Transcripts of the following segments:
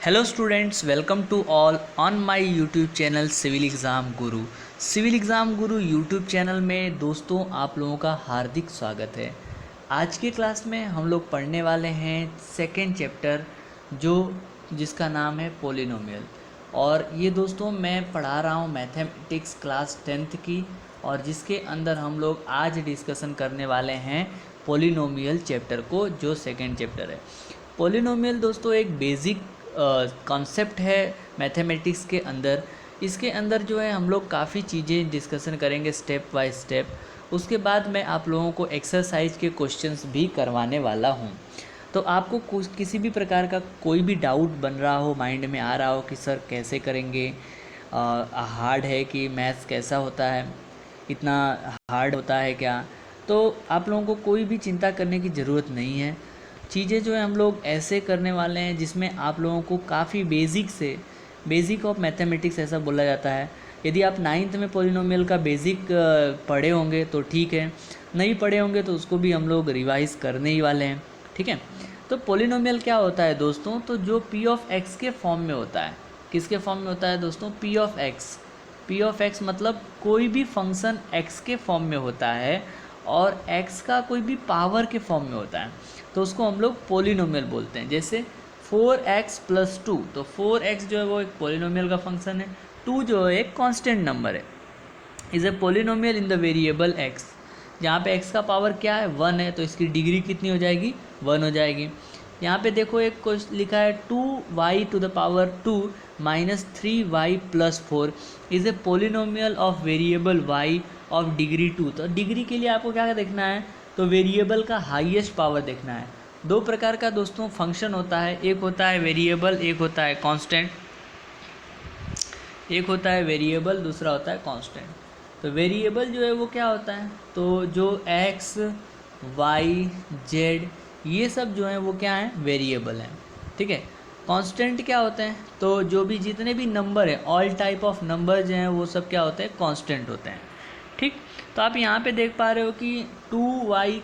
Hello students, welcome to all on my YouTube channel civil exam guru. Civil exam guru YouTube channel में दोस्तों आप लोगों का हार्दिक स्वागत है। आज के क्लास में हम लोग पढ़ने वाले हैं सेकेंड चैप्टर जिसका नाम है पोलिनोमियल। और ये दोस्तों मैं पढ़ा रहा हूँ मैथमेटिक्स क्लास 10th की, और जिसके अंदर हम लोग आज डिस्कशन करने वाले हैं पोलिनोमियल चैप्टर को, जो सेकेंड चैप्टर है। पोलिनोमियल दोस्तों एक बेसिक कॉन्सेप्ट है मैथमेटिक्स के अंदर। इसके अंदर जो है हम लोग काफ़ी चीज़ें डिस्कशन करेंगे स्टेप बाय स्टेप। उसके बाद मैं आप लोगों को एक्सरसाइज के क्वेश्चंस भी करवाने वाला हूँ। तो आपको किसी भी प्रकार का कोई भी डाउट बन रहा हो, माइंड में आ रहा हो कि सर कैसे करेंगे, हार्ड है कि मैथ्स कैसा होता है, इतना हार्ड होता है क्या, तो आप लोगों को कोई भी चिंता करने की ज़रूरत नहीं है। चीज़ें जो है हम लोग ऐसे करने वाले हैं जिसमें आप लोगों को काफ़ी बेसिक ऑफ मैथमेटिक्स ऐसा बोला जाता है। यदि आप 9th में पोलिनोमियल का बेसिक पढ़े होंगे तो ठीक है, नहीं पढ़े होंगे तो उसको भी हम लोग रिवाइज़ करने ही वाले हैं, ठीक है। तो पोलिनोमियल क्या होता है दोस्तों? तो जो पी ऑफ एक्स के फॉर्म में होता है। किसके फॉर्म में होता है दोस्तों? P of x. P of x मतलब कोई भी फंक्शन एक्स के फॉर्म में होता है और एक्स का कोई भी पावर के फॉर्म में होता है, तो उसको हम लोग पोलिनोमियल बोलते हैं। जैसे 4x + 2, तो 4x जो है वो एक पोलिनोमियल का फंक्शन है, 2 जो है एक कांस्टेंट नंबर है, is a polynomial in the variable x। जहाँ पे x का पावर क्या है? 1 है, तो इसकी डिग्री कितनी हो जाएगी? 1 हो जाएगी। यहाँ पे देखो एक क्वेश्चन लिखा है 2y⁻² - 3y + 4 is a polynomial of variable y of degree 2। तो डिग्री के लिए आपको क्या देखना है? तो वेरिएबल का हाईएस्ट पावर देखना है। दो प्रकार का दोस्तों फंक्शन होता है, एक होता है वेरिएबल, एक होता है कांस्टेंट। एक होता है वेरिएबल, दूसरा होता है कांस्टेंट। तो वेरिएबल जो है वो क्या होता है? तो जो x, y, z ये सब जो है वो क्या है? वेरिएबल हैं, ठीक है। कांस्टेंट क्या होते हैं? तो जो भी जितने भी नंबर है, ऑल टाइप ऑफ नंबर जो हैं वो सब क्या होते हैं? कांस्टेंट होते हैं, ठीक। तो आप यहाँ पे देख पा रहे हो कि 2y⁻²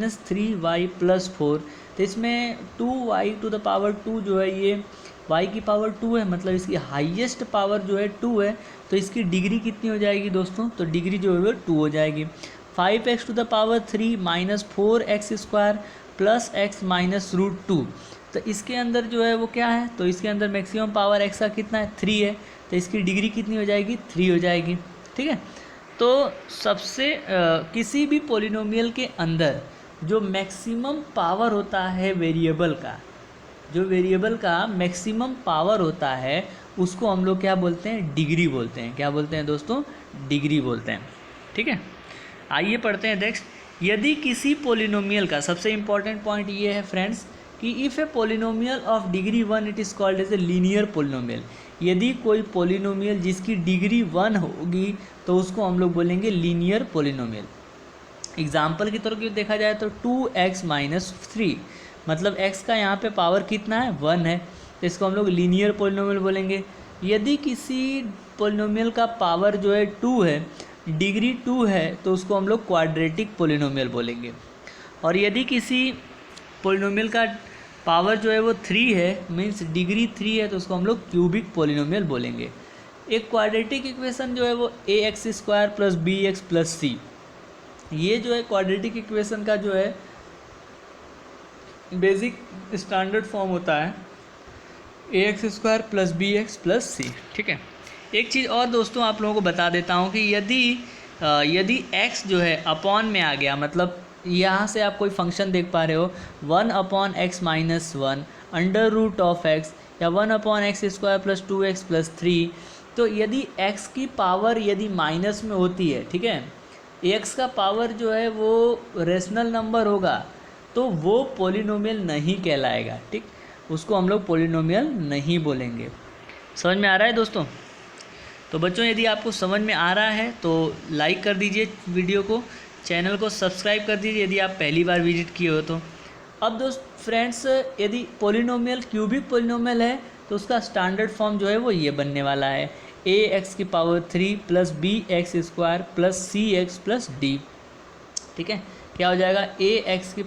- 3y + 4, तो इसमें 2y⁻² जो है ये y की पावर 2 है, मतलब इसकी हाईएस्ट पावर जो है 2 है, तो इसकी डिग्री कितनी हो जाएगी दोस्तों? तो डिग्री जो है वो 2 हो जाएगी। 5x⁻³ - 4x² + x - √2, तो इसके अंदर जो है वो क्या है? तो इसके अंदर मैक्सिमम पावर x का कितना है? 3 है, तो इसकी डिग्री कितनी हो जाएगी? 3 हो जाएगी, ठीक है। तो सबसे किसी भी पोलिनोमियल के अंदर जो मैक्सिमम पावर होता है वेरिएबल का, जो वेरिएबल का मैक्सिमम पावर होता है उसको हम लोग क्या बोलते हैं? डिग्री बोलते हैं। क्या बोलते हैं दोस्तों? डिग्री बोलते हैं, ठीक है। आइए पढ़ते हैं नेक्स्ट। यदि किसी पोलिनोमियल का, सबसे इम्पॉर्टेंट पॉइंट ये है फ्रेंड्स कि if a polynomial of degree 1 it is called as a linear polynomial. यदि कोई पोलिनोमियल जिसकी डिग्री 1 होगी तो उसको हम लोग बोलेंगे लीनियर पोलिनोमियल। एग्जाम्पल की तरह की देखा जाए तो 2x - 3, मतलब x का यहाँ पे पावर कितना है? 1 है, तो इसको हम लोग लीनियर पोलिनोमियल बोलेंगे। यदि किसी पोलिनोमियल का पावर जो है 2 है, डिग्री 2 है, तो उसको हम लोग क्वाड्रेटिक पोलिनोमियल बोलेंगे। और यदि किसी पोलिनोमियल का पावर जो है वो 3 है, मीन्स डिग्री 3 है, तो उसको हम लोग क्यूबिक पोलिनोमियल बोलेंगे। एक क्वाड्रेटिक इक्वेशन जो है वो ax² + bx + c, ये जो है क्वाड्रेटिक इक्वेशन का जो है बेसिक स्टैंडर्ड फॉर्म होता है ax² + bx + c, ठीक है। एक चीज़ और दोस्तों आप लोगों को बता देता हूँ कि यदि x जो है अपॉन में आ गया, मतलब यहाँ से आप कोई फंक्शन देख पा रहे हो 1/x - 1 √(x) या 1/x² + 2x + 3, तो यदि x की पावर यदि माइनस में होती है, ठीक है, x का पावर जो है वो रेशनल नंबर होगा, तो वो पोलिनोमियल नहीं कहलाएगा, ठीक। उसको हम लोग पोलिनोमियल नहीं बोलेंगे। समझ में आ रहा है दोस्तों? तो बच्चों यदि आपको समझ में आ रहा है तो लाइक कर दीजिए वीडियो को, चैनल को सब्सक्राइब कर दीजिए यदि आप पहली बार विजिट किए हो तो। अब दोस्त फ्रेंड्स, यदि पोलिनोमियल क्यूबिक पोलिनोमियल है तो उसका स्टैंडर्ड फॉर्म जो है वो ये बनने वाला है ax⁻³ + bx² + cx + d, ठीक है। क्या हो जाएगा? ax⁻³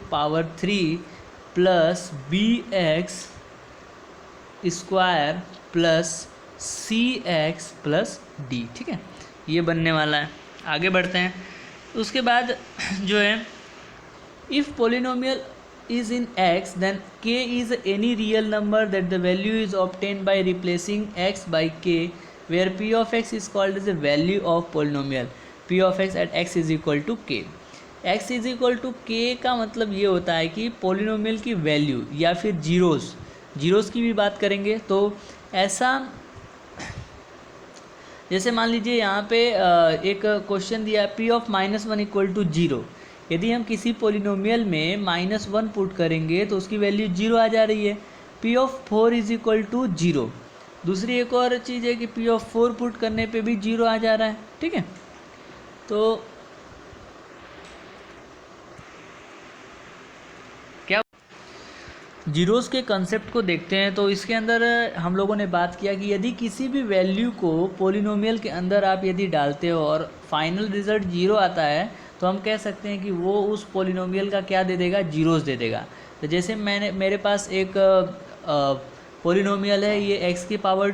+ bx स्क्वायर प्लस सी एक्स प्लस डी, ठीक है, ये बनने वाला है। आगे बढ़ते हैं। उसके बाद जो है if polynomial is in x then k is any real number that the value is obtained by replacing x by k where p of x is called as the value of polynomial p of x at x is equal to k। x is equal to k का मतलब ये होता है कि polynomial की value या फिर zeros की भी बात करेंगे। तो ऐसा जैसे मान लीजिए यहाँ पे एक क्वेश्चन दिया p ऑफ -1 इक्वल टू 0। यदि हम किसी पोलिनोमियल में -1 पुट करेंगे तो उसकी वैल्यू 0 आ जा रही है। p of 4 is equal to 0। दूसरी एक और चीज़ है कि p ऑफ 4 पुट करने पे भी 0 आ जा रहा है, ठीक है। तो क्या जीरोस के कंसेप्ट को देखते हैं। तो इसके अंदर हम लोगों ने बात किया कि यदि किसी भी वैल्यू को पोलिनोमियल के अंदर आप यदि डालते हो और फाइनल रिजल्ट 0 आता है तो हम कह सकते हैं कि वो उस पोलिनोमियल का क्या दे देगा, जीरोस दे देगा। तो जैसे मेरे पास एक पोलिनोमियल है, ये x की पावर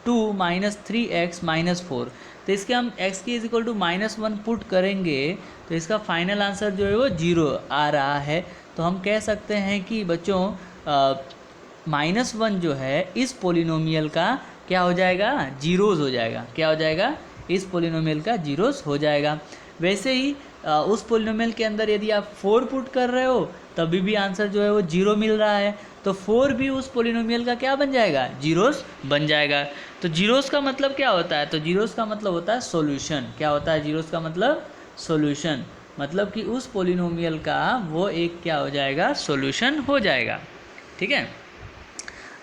2 माइनस 3x माइनस 4। तो इसके हम x की इज इक्वल टू -1 पुट करेंगे तो इसका फाइनल आंसर जो है वो 0 आ रहा है। तो हम कह सकते हैं कि बच्चों -1 जो है इस पोलिनोमियल का क्या हो जाएगा, जीरोस हो जाएगा। क्या हो जाएगा, इस पोलिनोमियल का जीरोस हो जाएगा। वैसे ही उस पोलिनोमियल के अंदर यदि आप 4 पुट कर रहे हो तभी भी आंसर जो है वो 0 मिल रहा है, तो 4 भी उस पोलिनोमियल का क्या बन जाएगा, जीरोस बन जाएगा। तो जीरोस का मतलब क्या होता है, तो जीरोस का मतलब होता है सॉल्यूशन। क्या होता है जीरोस का मतलब, सॉल्यूशन। मतलब कि उस पोलिनोमियल का वो एक क्या हो जाएगा, सॉल्यूशन हो जाएगा, ठीक है।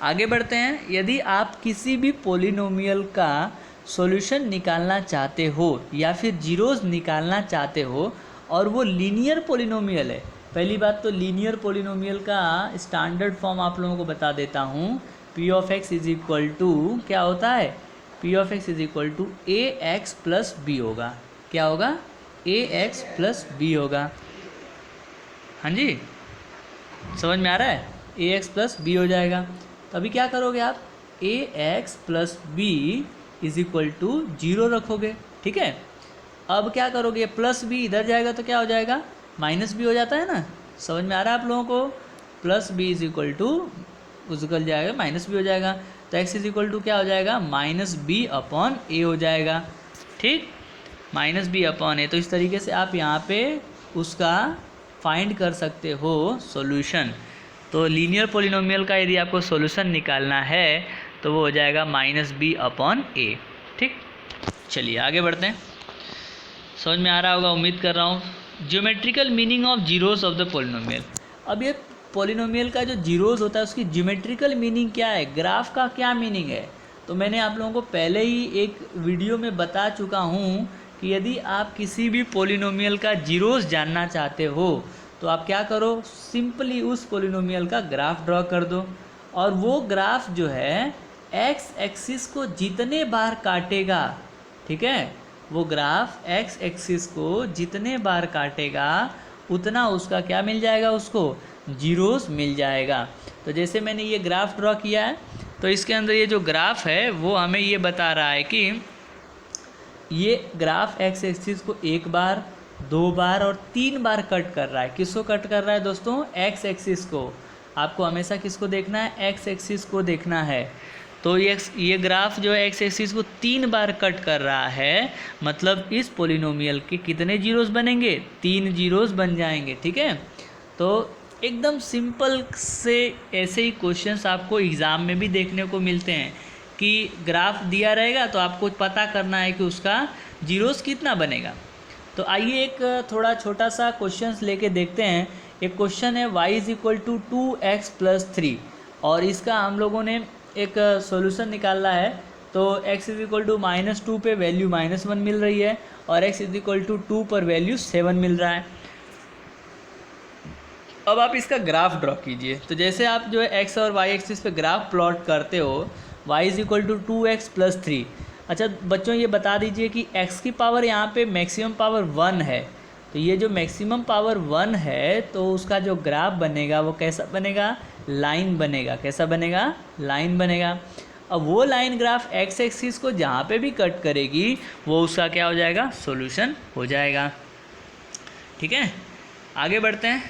आगे बढ़ते हैं। यदि आप किसी भी पोलिनोमियल का सॉल्यूशन निकालना चाहते हो या फिर जीरोस निकालना चाहते हो और वो लीनियर पोलिनोमियल है। पहली बात तो लीनियर पोलिनोमियल का स्टैंडर्ड फॉर्म आप लोगों को बता देता हूँ। p of x is equal to क्या होता है, p of x is equal to A x plus b होगा। क्या होगा, ए एक्स प्लस बी होगा। हाँ जी, समझ में आ रहा है, ए एक्स प्लस बी हो जाएगा। तो अभी क्या करोगे आप, A x plus B is equal to 0 रखोगे, ठीक है। अब क्या करोगे, प्लस बी इधर जाएगा तो क्या हो जाएगा, माइनस बी हो जाता है ना। समझ में आ रहा है आप लोगों को, plus B is equal to निकल जाएगा माइनस बी हो जाएगा। तो एक्स इज इक्वल टू क्या हो जाएगा, माइनस बी अपॉन ए हो जाएगा, ठीक, माइनस बी अपॉन ए। तो इस तरीके से आप यहाँ पे उसका फाइंड कर सकते हो सॉल्यूशन। तो लीनियर पोलिनोमियल का यदि आपको सॉल्यूशन निकालना है तो वो हो जाएगा माइनस बी अपॉन ए, ठीक। चलिए आगे बढ़ते हैं। समझ में आ रहा होगा, उम्मीद कर रहा हूँ। Geometrical meaning of zeros of the polynomial. अब ये पोलिनोमियल का जो जीरोस होता है उसकी ज्योमेट्रिकल मीनिंग क्या है, ग्राफ का क्या मीनिंग है, तो मैंने आप लोगों को पहले ही एक वीडियो में बता चुका हूँ कि यदि आप किसी भी पोलिनोमियल का जीरोस जानना चाहते हो तो आप क्या करो, सिंपली उस पोलिनोमियल का ग्राफ ड्रॉ कर दो और वो ग्राफ जो है एक्स एक्सिस को जितने बार काटेगा, ठीक है, वो ग्राफ एक्स एक्सिस को जितने बार काटेगा उतना उसका क्या मिल जाएगा, उसको जीरोस मिल जाएगा। तो जैसे मैंने ये ग्राफ ड्रॉ किया है तो इसके अंदर ये जो ग्राफ है वो हमें ये बता रहा है कि ये ग्राफ एक्स एक्सिस को 1 बार 2 बार और 3 बार कट कर रहा है। किसको कट कर रहा है दोस्तों, एक्स एक्सिस को। आपको हमेशा किसको देखना है, एक्स एक्सिस को देखना है। तो ये ग्राफ जो है एक्स एक्सिस को 3 बार कट कर रहा है, मतलब इस पोलिनोमियल के कितने जीरोस बनेंगे, 3 जीरोस बन जाएंगे, ठीक है। तो एकदम सिंपल से ऐसे ही क्वेश्चंस आपको एग्ज़ाम में भी देखने को मिलते हैं कि ग्राफ दिया रहेगा तो आपको पता करना है कि उसका जीरोस कितना बनेगा। तो आइए एक थोड़ा छोटा सा क्वेश्चंस लेके देखते हैं। एक क्वेश्चन है y is equal to 2x plus 3 और इसका हम लोगों ने एक सॉल्यूशन निकालना है। तो x इज इक्वल टू -2 पे वैल्यू -1 मिल रही है और x इज इक्वल टू 2 पर वैल्यू 7 मिल रहा है। अब आप इसका ग्राफ ड्रॉ कीजिए। तो जैसे आप जो है x और y एक्सिस पे ग्राफ प्लॉट करते हो, y is equal to 2x plus 3। अच्छा बच्चों ये बता दीजिए कि x की पावर यहाँ पे मैक्सिमम पावर 1 है, तो ये जो मैक्सिमम पावर 1 है तो उसका जो ग्राफ बनेगा वो कैसा बनेगा, लाइन बनेगा। कैसा बनेगा? लाइन बनेगा। अब वो लाइन ग्राफ एक्स एक्सिस को जहाँ पे भी कट करेगी वो उसका क्या हो जाएगा? सॉल्यूशन हो जाएगा। ठीक है, आगे बढ़ते हैं।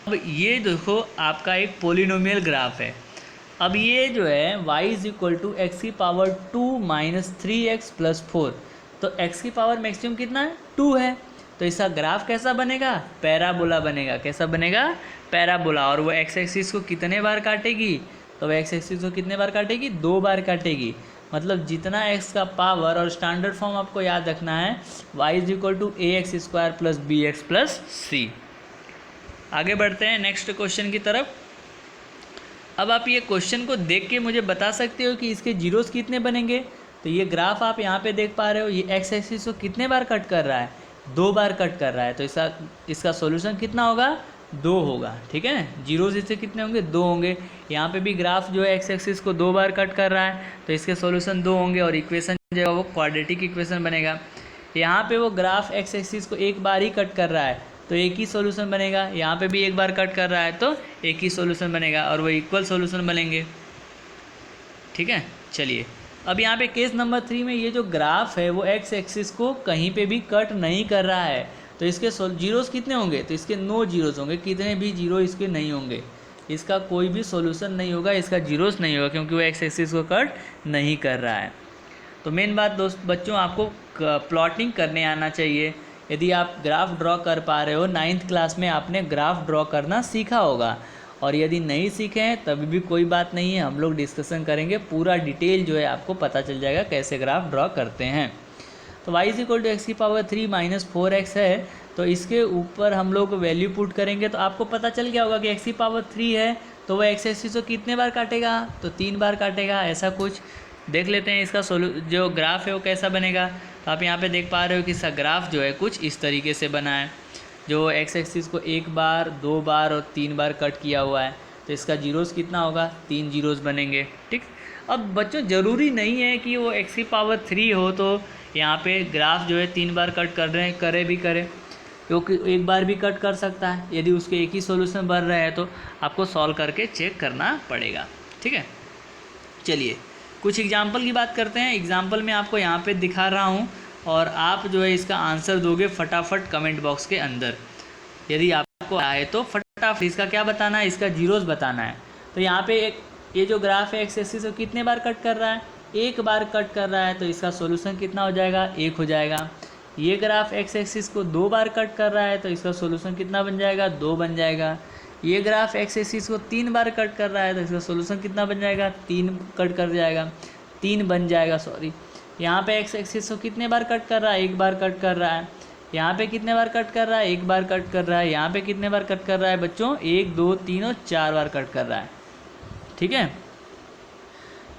अब ये देखो आपका एक पोलिनोमियल ग्राफ है। अब ये जो है y is equal to x की पावर 2 माइनस 3x प्लस 4, तो x की पावर मैक्सिमम कितना है? 2 है। तो इसका ग्राफ कैसा बनेगा? पैराबोला बनेगा। कैसा बनेगा? पैराबोला। और वो x एक्सिस को कितने बार काटेगी? तो वो x एक्सिस को कितने बार काटेगी? 2 बार काटेगी। मतलब जितना x का पावर, और स्टैंडर्ड फॉर्म आपको याद रखना है, y is equal to A X square plus B X plus C. आगे बढ़ते हैं नेक्स्ट क्वेश्चन की तरफ। अब आप ये क्वेश्चन को देख के मुझे बता सकते हो कि इसके जीरोस कितने बनेंगे। तो ये ग्राफ आप यहाँ पे देख पा रहे हो, ये एक्स एक्सिस को कितने बार कट कर रहा है? 2 बार कट कर रहा है। तो इसका सॉल्यूशन कितना होगा? 2 होगा। ठीक है, जीरोस इससे कितने होंगे? 2 होंगे। यहाँ पे भी ग्राफ जो है एक्स एक्सिस को 2 बार कट कर रहा है, तो इसके सॉल्यूशन 2 होंगे। और इक्वेशन जो है वो क्वाड्रेटिक इक्वेशन बनेगा। यहाँ पे वो ग्राफ एक्स एक्सिस को 1 बार ही कट कर रहा है, तो एक ही सॉल्यूशन बनेगा। यहाँ पे भी 1 बार कट कर रहा है, तो एक ही सॉल्यूशन बनेगा, और वो इक्वल सॉल्यूशन बनेंगे। ठीक है, चलिए अब यहाँ पे केस नंबर 3 में ये जो ग्राफ है वो एक्स एक्सिस को कहीं पे भी कट नहीं कर रहा है, तो इसके जीरोस कितने होंगे? तो इसके नो जीरोस होंगे। कितने भी जीरो इसके नहीं होंगे, इसका कोई भी सॉल्यूशन नहीं होगा, इसका जीरोस नहीं होगा, क्योंकि वो एक्स एक्सिस को कट नहीं कर रहा है। तो मेन बात बच्चों, आपको प्लॉटिंग करने आना चाहिए। यदि आप ग्राफ ड्रॉ कर पा रहे हो, 9th क्लास में आपने ग्राफ ड्रॉ करना सीखा होगा, और यदि नहीं सीखे हैं तभी भी कोई बात नहीं है, हम लोग डिस्कशन करेंगे। पूरा डिटेल जो है आपको पता चल जाएगा कैसे ग्राफ ड्रॉ करते हैं। तो y is equal to x की पावर 3 माइनस 4x है, तो इसके ऊपर हम लोग वैल्यू पुट करेंगे, तो आपको पता चल गया होगा कि एक्स की पावर 3 है, तो वह एक्स एक्सिस को कितने बार काटेगा? तो 3 बार काटेगा। ऐसा कुछ देख लेते हैं। इसका जो ग्राफ है वो कैसा बनेगा। तो आप यहाँ पे देख पा रहे हो कि इसका ग्राफ जो है कुछ इस तरीके से बना है, जो एक्स एक्सिस को 1 बार, 2 बार और 3 बार कट किया हुआ है। तो इसका जीरोस कितना होगा? 3 जीरोस बनेंगे। ठीक, अब बच्चों ज़रूरी नहीं है कि वो एक्स की पावर 3 हो तो यहाँ पे ग्राफ जो है 3 बार कट कर रहे हैं, करे, क्योंकि 1 बार भी कट कर सकता है। यदि उसके एक ही सॉल्यूशन बन रहे हैं तो आपको सॉल्व करके चेक करना पड़ेगा। ठीक है, चलिए कुछ एग्जाम्पल की बात करते हैं। एग्जाम्पल में आपको यहाँ पे दिखा रहा हूँ, और आप जो है इसका आंसर दोगे फटाफट कमेंट बॉक्स के अंदर। यदि आपको आए तो फटाफट इसका क्या बताना है? इसका जीरोस बताना है। तो यहाँ पे ये जो ग्राफ है एक्स एक्सिस को कितने बार कट कर रहा है? 1 बार कट कर रहा है, तो इसका सॉल्यूशन कितना हो जाएगा? 1 हो जाएगा। ये ग्राफ एक्स एक्सिस को 2 बार कट कर रहा है, तो इसका सॉल्यूशन कितना बन जाएगा? 2 बन जाएगा। ये ग्राफ एक्स एक्सिस को 3 बार कट कर रहा है, तो इसका सॉल्यूशन कितना बन जाएगा? 3 कट कर जाएगा, 3 बन जाएगा। सॉरी, यहाँ पे एक्स एक्सिस को कितने बार कट कर रहा है? 1 बार कट कर रहा है। यहाँ पे कितने बार कट कर रहा है? 1 बार कट कर रहा है। यहाँ पे कितने बार कट कर रहा है बच्चों? 1, 2, 3 और 4 बार कट कर रहा है। ठीक है,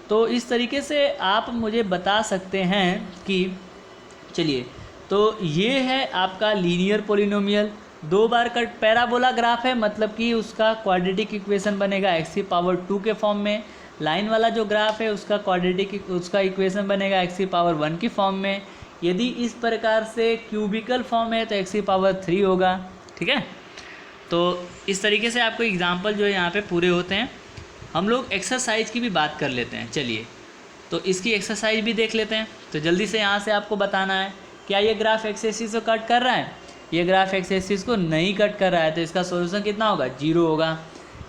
तो इस तरीके से आप मुझे बता सकते हैं कि चलिए, तो ये है आपका लीनियर पोलिनोमियल। 2 बार कट पैराबोला ग्राफ है, मतलब कि उसका क्वाड्रेटिक इक्वेशन बनेगा एक्स की पावर 2 के फॉर्म में। लाइन वाला जो ग्राफ है उसका उसका इक्वेशन बनेगा एक्स की पावर 1 की फॉर्म में। यदि इस प्रकार से क्यूबिकल फॉर्म है तो एक्स की पावर 3 होगा। ठीक है, तो इस तरीके से आपको एग्जाम्पल जो है यहाँ पे पूरे होते हैं। हम लोग एक्सरसाइज की भी बात कर लेते हैं। चलिए, तो इसकी एक्सरसाइज भी देख लेते हैं। तो जल्दी से यहाँ से आपको बताना है, क्या ये ग्राफ एक्स एक्सिस को कट कर रहा है? ये ग्राफ एक्स एक्सिस को नहीं कट कर रहा है, तो इसका सॉल्यूशन कितना होगा? 0 होगा।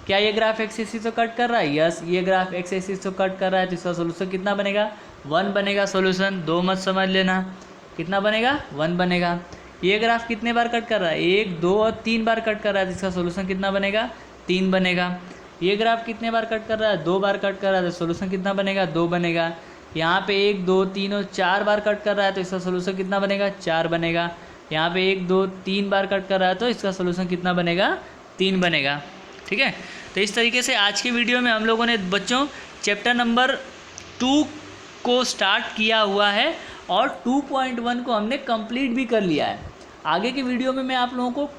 क्या ये ग्राफ एक्स एक्सिस को कट कर रहा है? यस, ये ग्राफ एक्स एक्सिस को कट कर रहा है, तो इसका सॉल्यूशन कितना बनेगा? 1 बनेगा सॉल्यूशन। 2 मत समझ लेना, कितना बनेगा? 1 बनेगा। ये ग्राफ कितने बार कट कर रहा है? 1, 2 और 3 बार कट कर रहा है, तो इसका सॉल्यूशन कितना बनेगा? 3 बनेगा। ये ग्राफ कितने बार कट कर रहा है? 2 बार कट कर रहा है, तो सॉल्यूशन कितना बनेगा? 2 बनेगा। यहाँ पे 1, 2, 3 और 4 बार कट कर रहा है, तो इसका सॉल्यूशन कितना बनेगा? 4 बनेगा। यहाँ पे 1, 2, 3 बार कट कर रहा है, तो इसका सॉल्यूशन कितना बनेगा? 3 बनेगा। ठीक है, तो इस तरीके से आज की वीडियो में हम लोगों ने बच्चों चैप्टर नंबर 2 को स्टार्ट किया हुआ है, और 2.1 को हमने कंप्लीट भी कर लिया है। आगे की वीडियो में मैं आप लोगों को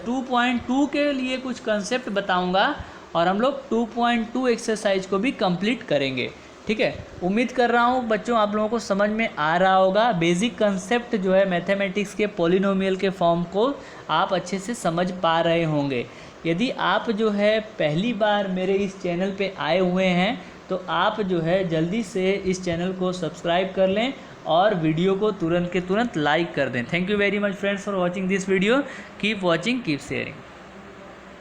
2.2 के लिए कुछ कंसेप्ट बताऊंगा, और हम लोग 2.2 एक्सरसाइज को भी कंप्लीट करेंगे। ठीक है, उम्मीद कर रहा हूँ बच्चों आप लोगों को समझ में आ रहा होगा। बेसिक कंसेप्ट जो है मैथमेटिक्स के पॉलिनोमियल के फॉर्म को आप अच्छे से समझ पा रहे होंगे। यदि आप जो है पहली बार मेरे इस चैनल पे आए हुए हैं तो आप जो है जल्दी से इस चैनल को सब्सक्राइब कर लें और वीडियो को तुरंत के तुरंत लाइक कर दें। Thank you very much friends for watching this video. Keep watching, keep sharing.